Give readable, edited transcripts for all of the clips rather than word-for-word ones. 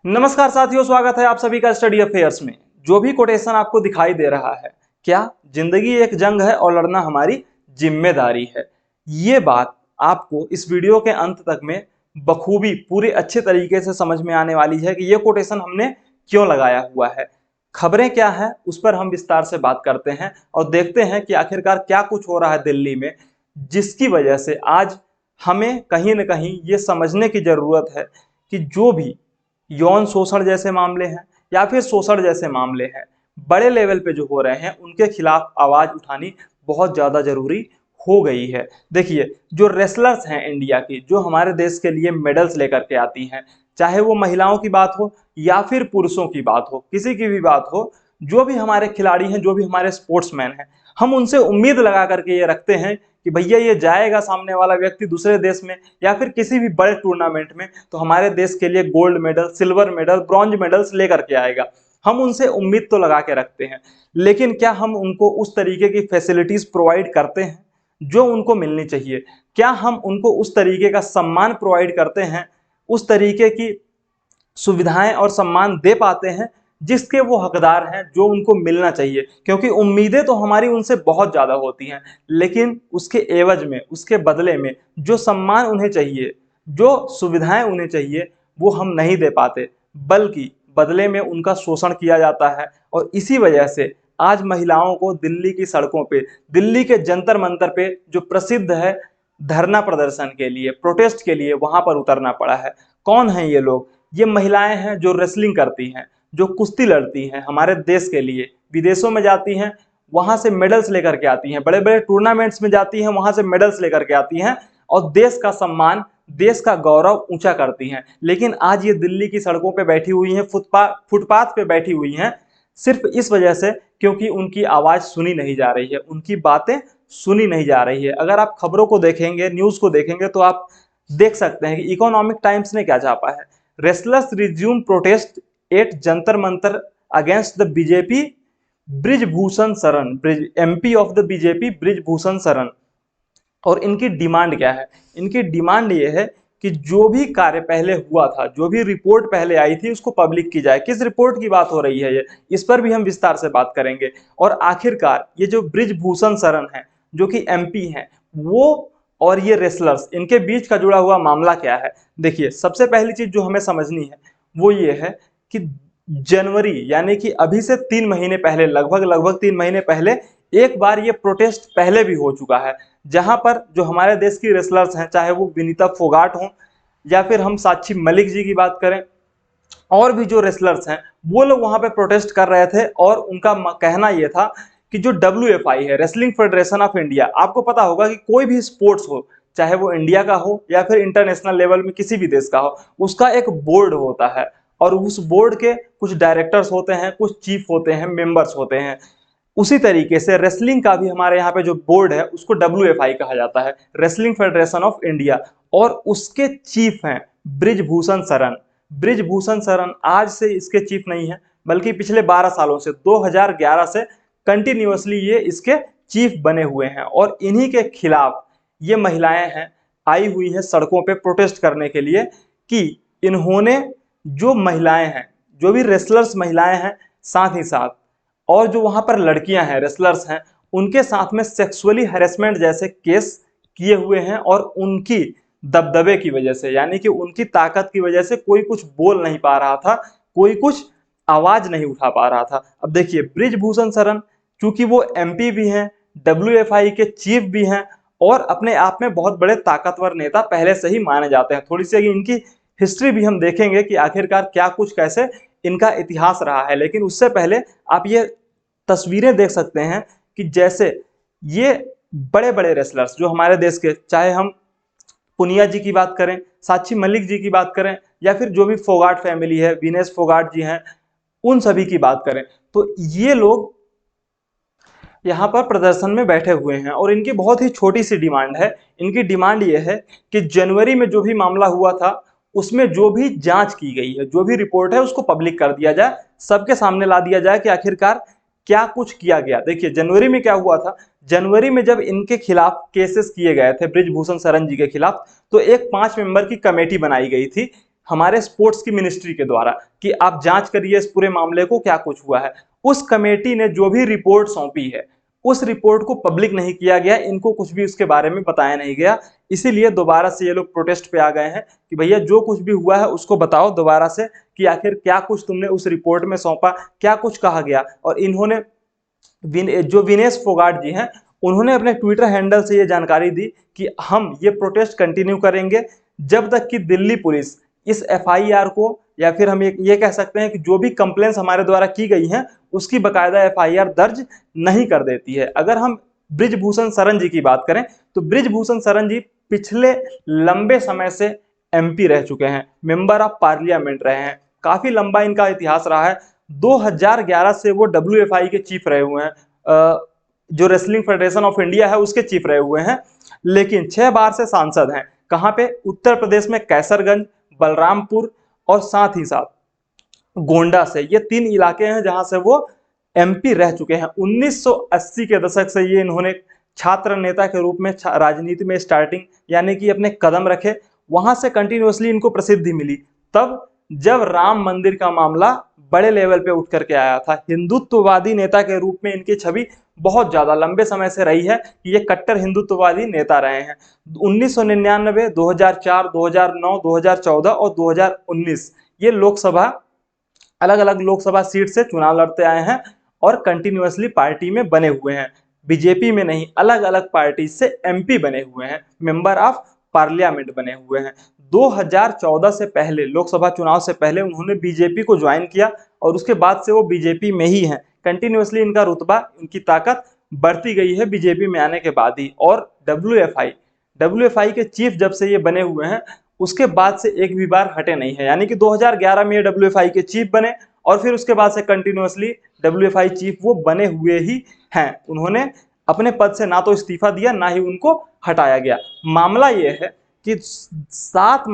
नमस्कार साथियों, स्वागत है आप सभी का स्टडी अफेयर्स में। जो भी कोटेशन आपको दिखाई दे रहा है, क्या जिंदगी एक जंग है और लड़ना हमारी जिम्मेदारी है, ये बात आपको इस वीडियो के अंत तक में बखूबी पूरे अच्छे तरीके से समझ में आने वाली है कि ये कोटेशन हमने क्यों लगाया हुआ है। खबरें क्या है उस पर हम विस्तार से बात करते हैं और देखते हैं कि आखिरकार क्या कुछ हो रहा है दिल्ली में, जिसकी वजह से आज हमें कहीं ना कहीं ये समझने की जरूरत है कि जो भी यौन शोषण जैसे मामले हैं या फिर शोषण जैसे मामले हैं बड़े लेवल पे जो हो रहे हैं, उनके खिलाफ आवाज उठानी बहुत ज्यादा जरूरी हो गई है। देखिए, जो रेसलर्स हैं इंडिया की, जो हमारे देश के लिए मेडल्स लेकर के आती हैं, चाहे वो महिलाओं की बात हो या फिर पुरुषों की बात हो, किसी की भी बात हो, जो भी हमारे खिलाड़ी हैं, जो भी हमारे स्पोर्ट्समैन हैं, हम उनसे उम्मीद लगा करके ये रखते हैं कि भैया ये जाएगा सामने वाला व्यक्ति दूसरे देश में या फिर किसी भी बड़े टूर्नामेंट में तो हमारे देश के लिए gold medal, silver medal, bronze medals लेकर के आएगा। हम उनसे उम्मीद तो लगा के रखते हैं, लेकिन क्या हम उनको उस तरीके की फैसिलिटीज प्रोवाइड करते हैं जो उनको मिलनी चाहिए? क्या हम उनको उस तरीके का सम्मान प्रोवाइड करते हैं, उस तरीके की सुविधाएं और सम्मान दे पाते हैं जिसके वो हकदार हैं, जो उनको मिलना चाहिए? क्योंकि उम्मीदें तो हमारी उनसे बहुत ज्यादा होती हैं, लेकिन उसके एवज में, उसके बदले में जो सम्मान उन्हें चाहिए, जो सुविधाएं उन्हें चाहिए, वो हम नहीं दे पाते, बल्कि बदले में उनका शोषण किया जाता है। और इसी वजह से आज महिलाओं को दिल्ली की सड़कों पे, दिल्ली के जंतर मंतर पे, जो प्रसिद्ध है धरना प्रदर्शन के लिए, प्रोटेस्ट के लिए, वहां पर उतरना पड़ा है। कौन है ये लोग? ये महिलाएं हैं जो रेसलिंग करती हैं, जो कुश्ती लड़ती हैं हमारे देश के लिए, विदेशों में जाती हैं, वहां से मेडल्स लेकर के आती हैं, बड़े बड़े टूर्नामेंट्स में जाती हैं, वहां से मेडल्स लेकर के आती हैं और देश का सम्मान, देश का गौरव ऊंचा करती हैं। लेकिन आज ये दिल्ली की सड़कों पे बैठी हुई हैं, फुटपाथ पे बैठी हुई हैं, सिर्फ इस वजह से क्योंकि उनकी आवाज सुनी नहीं जा रही है, उनकी बातें सुनी नहीं जा रही है। अगर आप खबरों को देखेंगे, न्यूज को देखेंगे, तो आप देख सकते हैं कि इकोनॉमिक टाइम्स ने क्या छापा है। Wrestlers resume protest at Jantar Mantar against the BJP Brijbhushan Sharan, MP of the BJP Brijbhushan Sharan. और इनकी डिमांड क्या है? इनकी डिमांड ये है कि जो भी कार्य पहले हुआ था, जो भी रिपोर्ट पहले आई थी, उसको पब्लिक की जाए। किस रिपोर्ट की बात हो रही है ये, इस पर भी हम विस्तार से बात करेंगे। और आखिरकार ये जो ब्रिजभूषण शरण है, जो कि एमपी हैं, वो और ये रेसलर्स, इनके बीच का जुड़ा हुआ मामला क्या है? देखिए, सबसे पहली चीज जो हमें समझनी है वो ये है कि जनवरी, यानी कि अभी से 3 महीने पहले, लगभग 3 महीने पहले एक बार ये प्रोटेस्ट पहले भी हो चुका है, जहां पर जो हमारे देश की रेसलर्स हैं, चाहे वो विनीता फोगाट हो या फिर हम साक्षी मलिक जी की बात करें, और भी जो रेसलर्स हैं, वो लोग वहां पे प्रोटेस्ट कर रहे थे। और उनका कहना यह था कि जो WFI है, रेसलिंग फेडरेशन ऑफ इंडिया, आपको पता होगा कि कोई भी स्पोर्ट्स हो, चाहे वो इंडिया का हो या फिर इंटरनेशनल लेवल में किसी भी देश का हो, उसका एक बोर्ड होता है और उस बोर्ड के कुछ डायरेक्टर्स होते हैं, कुछ चीफ होते हैं, मेंबर्स होते हैं। उसी तरीके से रेसलिंग का भी हमारे यहाँ पे जो बोर्ड है उसको WFI कहा जाता है, रेसलिंग फेडरेशन ऑफ इंडिया, और उसके चीफ हैं ब्रिजभूषण शरण। ब्रिजभूषण शरण आज से इसके चीफ नहीं है, बल्कि पिछले 12 सालों से, 2011 से कंटिन्यूअसली ये इसके चीफ बने हुए हैं। और इन्हीं के खिलाफ ये महिलाएं हैं, आई हुई हैं सड़कों पे प्रोटेस्ट करने के लिए कि इन्होंने, जो महिलाएं हैं, जो भी रेसलर्स महिलाएं हैं, साथ ही साथ और जो वहां पर लड़कियां हैं, रेसलर्स हैं, उनके साथ में सेक्सुअली हैरेसमेंट जैसे केस किए हुए हैं। और उनकी दबदबे की वजह से, यानी कि उनकी ताकत की वजह से कोई कुछ बोल नहीं पा रहा था, कोई कुछ आवाज नहीं उठा पा रहा था। अब देखिए, ब्रिजभूषण शरण चूंकि वो MP भी हैं, WFI के चीफ भी हैं और अपने आप में बहुत बड़े ताकतवर नेता पहले से ही माने जाते हैं। थोड़ी सी इनकी हिस्ट्री भी हम देखेंगे कि आखिरकार क्या कुछ, कैसे इनका इतिहास रहा है। लेकिन उससे पहले आप ये तस्वीरें देख सकते हैं कि जैसे ये बड़े बड़े रेसलर्स जो हमारे देश के, चाहे हम पुनिया जी की बात करें, साक्षी मलिक जी की बात करें, या फिर जो भी फोगाट फैमिली है, विनेश फोगाट जी हैं, उन सभी की बात करें, तो ये लोग यहाँ पर प्रदर्शन में बैठे हुए हैं। और इनकी बहुत ही छोटी सी डिमांड है। इनकी डिमांड ये है कि जनवरी में जो भी मामला हुआ था उसमें जो भी जांच की गई है, जो भी रिपोर्ट है, उसको पब्लिक कर दिया जाए, सबके सामने ला दिया जाए कि आखिरकार क्या कुछ किया गया। देखिए, जनवरी में क्या हुआ था, जनवरी में जब इनके खिलाफ केसेस किए गए थे, ब्रिजभूषण शरण जी के खिलाफ, तो एक 5 मेंबर की कमेटी बनाई गई थी हमारे स्पोर्ट्स की मिनिस्ट्री के द्वारा कि आप जांच करिए इस पूरे मामले को, क्या कुछ हुआ है। उस कमेटी ने जो भी रिपोर्ट सौंपी है उस रिपोर्ट को पब्लिक नहीं किया गया, इनको कुछ भी उसके बारे में बताया नहीं गया। इसीलिए दोबारा से ये लोग प्रोटेस्ट पे आ गए हैं कि भैया जो कुछ भी हुआ है उसको बताओ दोबारा से, कि आखिर क्या कुछ तुमने उस रिपोर्ट में सौंपा, क्या कुछ कहा गया। और इन्होंने जो विनेश फोगाट जी हैं उन्होंने अपने ट्विटर हैंडल से ये जानकारी दी कि हम ये प्रोटेस्ट कंटिन्यू करेंगे जब तक कि दिल्ली पुलिस इस एफआईआर को, या फिर हम ये कह सकते हैं कि जो भी कंप्लेंट्स हमारे द्वारा की गई हैं उसकी बकायदा एफआईआर दर्ज नहीं कर देती है। अगर हम ब्रिजभूषण शरण जी की बात करें तो ब्रिजभूषण शरण जी पिछले लंबे समय से एमपी रह चुके हैं, मेंबर ऑफ पार्लियामेंट रहे हैं, काफी लंबा इनका इतिहास रहा है। 2011 से वो डब्ल्यूएफआई के चीफ रहे हुए हैं, जो रेसलिंग फेडरेशन ऑफ इंडिया है उसके चीफ रहे हुए हैं। लेकिन 6 बार से सांसद हैं, कहां पे? उत्तर प्रदेश में कैसरगंज, बलरामपुर और साथ ही साथ गोंडा से। ये 3 इलाके हैं जहां से वो एमपी रह चुके हैं। 1980 के दशक से ये इन्होंने छात्र नेता के रूप में राजनीति में स्टार्टिंग यानी कि अपने कदम रखे, वहां से कंटिन्यूअसली इनको प्रसिद्धि मिली। तब जब राम मंदिर का मामला बड़े लेवल पे उठ करके आया था, हिंदुत्ववादी नेता के रूप में इनकी छवि बहुत ज्यादा लंबे समय से रही है कि ये कट्टर हिंदुत्ववादी नेता रहे हैं। 1999, 2004, 2009, 2014 और 2019 ये लोकसभा, अलग अलग लोकसभा सीट से चुनाव लड़ते आए हैं और कंटिन्यूअसली पार्टी में बने हुए हैं। बीजेपी में नहीं, अलग अलग पार्टी से एमपी बने हुए हैं, मेंबर ऑफ पार्लियामेंट बने हुए हैं। 2014 से पहले, लोकसभा चुनाव से पहले उन्होंने बीजेपी को ज्वाइन किया और उसके बाद से वो बीजेपी में ही हैं। कंटिन्यूअसली इनका रुतबा, इनकी ताकत बढ़ती गई है बीजेपी में आने के बाद ही। और डब्ल्यूएफआई के चीफ जब से ये बने हुए हैं उसके बाद से एक भी बार हटे नहीं है, यानी कि 2011 में ये डब्ल्यूएफआई के चीफ बने और फिर उसके बाद से कंटिन्यूअसली डब्ल्यूएफआई चीफ वो बने हुए ही हैं। उन्होंने अपने पद से ना तो इस्तीफा दिया ना ही उनको हटाया गया। मामला ये है कि 7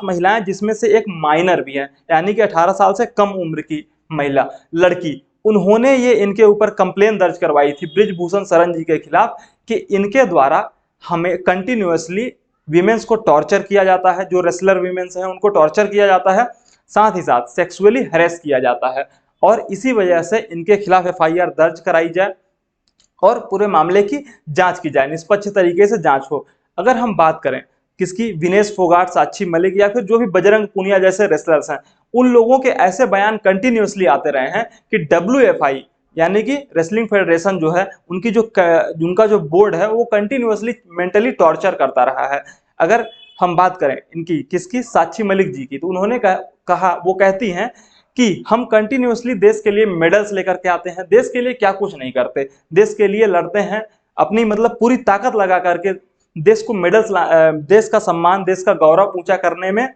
महिलाएं जिसमें से एक माइनर भी है, यानी कि 18 साल से कम उम्र की महिला, लड़की, उन्होंने ये इनके ऊपर कंप्लेन दर्ज करवाई थी ब्रिजभूषण शरण जी के खिलाफ कि इनके द्वारा हमें कंटिन्यूअसली विमेंस को टॉर्चर किया जाता है, जो रेसलर विमेंस हैं उनको टॉर्चर किया जाता है, साथ ही साथ सेक्सुअली हैरेस किया जाता है। और इसी वजह से इनके खिलाफ एफआईआर दर्ज कराई जाए और पूरे मामले की जांच की जाए, निष्पक्ष तरीके से जांच हो। अगर हम बात करें किसकी, विनेश फोगाट, साक्षी मलिक या फिर जो भी बजरंग पुनिया जैसे रेसलर्स हैं, उन लोगों के ऐसे बयान कंटिन्यूअसली आते रहे हैं कि डब्ल्यूएफआई यानी कि रेसलिंग फेडरेशन जो है उनका जो बोर्ड है वो कंटिन्यूअसली मेंटली टॉर्चर करता रहा है। अगर हम बात करें इनकी किसकी, साक्षी मलिक जी की, तो उन्होंने कहा, वो कहती हैं कि हम कंटिन्यूअसली देश के लिए मेडल्स लेकर के आते हैं, देश के लिए क्या कुछ नहीं करते, देश के लिए लड़ते हैं, अपनी मतलब पूरी ताकत लगा करके देश को मेडल्स, देश का सम्मान, देश का गौरव ऊंचा करने में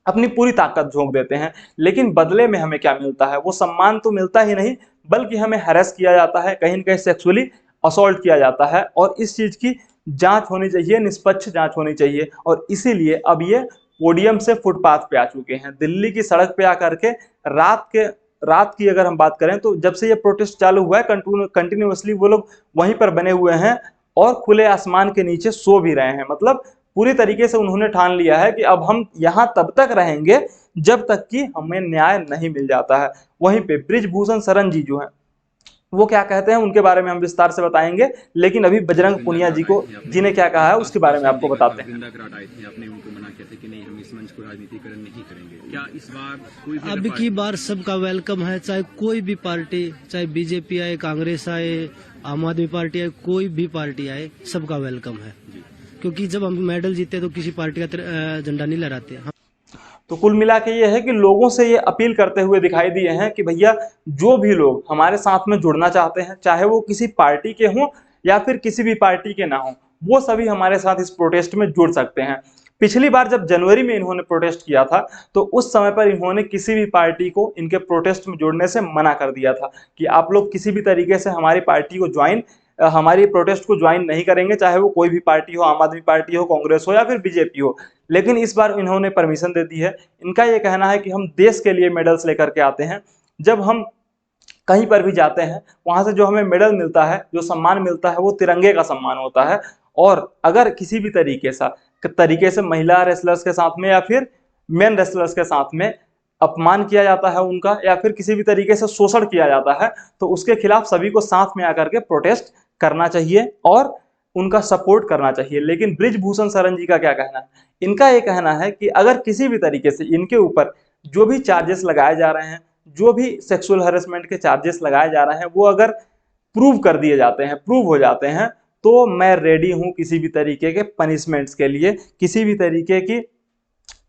अपनी पूरी ताकत झोंक देते हैं। लेकिन बदले में हमें क्या मिलता है? वो सम्मान तो मिलता ही नहीं बल्कि हमें हैरेस किया जाता है, कहीं न कहीं सेक्सुअली असॉल्ट किया जाता है। और इस चीज की जांच होनी चाहिए, निष्पक्ष जांच होनी चाहिए। और इसीलिए अब ये पोडियम से फुटपाथ पे आ चुके हैं, दिल्ली की सड़क पे आकर के रात की अगर हम बात करें तो जब से ये प्रोटेस्ट चालू हुआ है कंटिन्यूअसली वो लोग वहीं पर बने हुए हैं और खुले आसमान के नीचे सो भी रहे हैं। मतलब पूरी तरीके से उन्होंने ठान लिया है कि अब हम यहाँ तब तक रहेंगे जब तक कि हमें न्याय नहीं मिल जाता है। वहीं पे ब्रिजभूषण शरण जी जो है वो क्या कहते हैं उनके बारे में हम विस्तार से बताएंगे, लेकिन अभी बजरंग पुनिया जी को जी ने क्या कहा है उसके बारे में आपको बताते हैं। आपने उनको मना किया था कि नहीं, हम इस मंच को राजनीतिकरण नहीं करेंगे। क्या इस बार कोई भी अब की बार सबका वेलकम है, चाहे कोई भी पार्टी, चाहे बीजेपी आए, कांग्रेस आए, आम आदमी पार्टी आए, कोई भी पार्टी आए, सबका वेलकम है। क्योंकि जब हम मेडल जीते तो किसी पार्टी का झंडा नहीं लहराते। तो कुल मिला के ये है कि लोगों से ये अपील करते हुए दिखाई दिए हैं कि भैया जो भी लोग हमारे साथ में जुड़ना चाहते हैं, चाहे वो किसी पार्टी के हों या फिर किसी भी पार्टी के ना हों, वो सभी हमारे साथ इस प्रोटेस्ट में जुड़ सकते हैं। पिछली बार जब जनवरी में इन्होंने प्रोटेस्ट किया था तो उस समय पर इन्होंने किसी भी पार्टी को इनके प्रोटेस्ट में जुड़ने से मना कर दिया था कि आप लोग किसी भी तरीके से हमारी पार्टी को हमारी प्रोटेस्ट को ज्वाइन नहीं करेंगे, चाहे वो कोई भी पार्टी हो, आम आदमी पार्टी हो, कांग्रेस हो या फिर बीजेपी हो। लेकिन इस बार इन्होंने परमिशन दे दी है। इनका ये कहना है कि हम देश के लिए मेडल्स लेकर के आते हैं, जब हम कहीं पर भी जाते हैं वहां से जो हमें मेडल मिलता है, जो सम्मान मिलता है, वो तिरंगे का सम्मान होता है। और अगर किसी भी तरीके से महिला रेसलर्स के साथ में या फिर मेन रेसलर्स के साथ में अपमान किया जाता है उनका, या फिर किसी भी तरीके से शोषण किया जाता है, तो उसके खिलाफ सभी को साथ में आकर के प्रोटेस्ट करना चाहिए और उनका सपोर्ट करना चाहिए। लेकिन ब्रिजभूषण शरण जी का क्या कहना है? इनका ये कहना है कि अगर किसी भी तरीके से इनके ऊपर जो भी चार्जेस लगाए जा रहे हैं, जो भी सेक्सुअल हैरेसमेंट के चार्जेस लगाए जा रहे हैं, वो अगर प्रूव कर दिए जाते हैं, प्रूव हो जाते हैं, तो मैं रेडी हूं किसी भी तरीके के पनिशमेंट्स के लिए, किसी भी तरीके की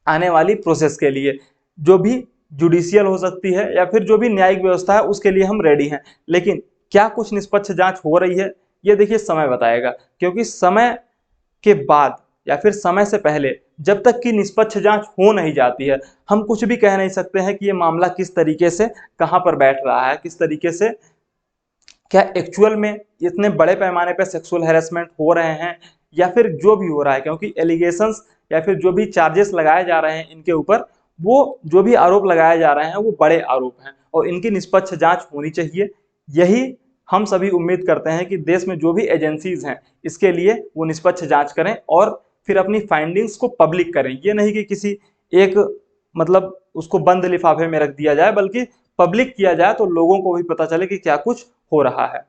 आने वाली प्रोसेस के लिए, जो भी जुडिशियल हो सकती है या फिर जो भी न्यायिक व्यवस्था है उसके लिए हम रेडी हैं। लेकिन क्या कुछ निष्पक्ष जांच हो रही है, ये देखिए समय बताएगा, क्योंकि समय के बाद या फिर समय से पहले जब तक कि निष्पक्ष जांच हो नहीं जाती है, हम कुछ भी कह नहीं सकते हैं कि ये मामला किस तरीके से कहां पर बैठ रहा है, किस तरीके से क्या एक्चुअल में इतने बड़े पैमाने पर सेक्सुअल हैरेसमेंट हो रहे हैं या फिर जो भी हो रहा है। क्योंकि एलिगेशंस या फिर जो भी चार्जेस लगाए जा रहे हैं इनके ऊपर, वो जो भी आरोप लगाए जा रहे हैं वो बड़े आरोप हैं और इनकी निष्पक्ष जांच होनी चाहिए। यही हम सभी उम्मीद करते हैं कि देश में जो भी एजेंसीज हैं इसके लिए वो निष्पक्ष जांच करें और फिर अपनी फाइंडिंग्स को पब्लिक करें। ये नहीं कि किसी एक मतलब उसको बंद लिफाफे में रख दिया जाए, बल्कि पब्लिक किया जाए तो लोगों को भी पता चले कि क्या कुछ हो रहा है।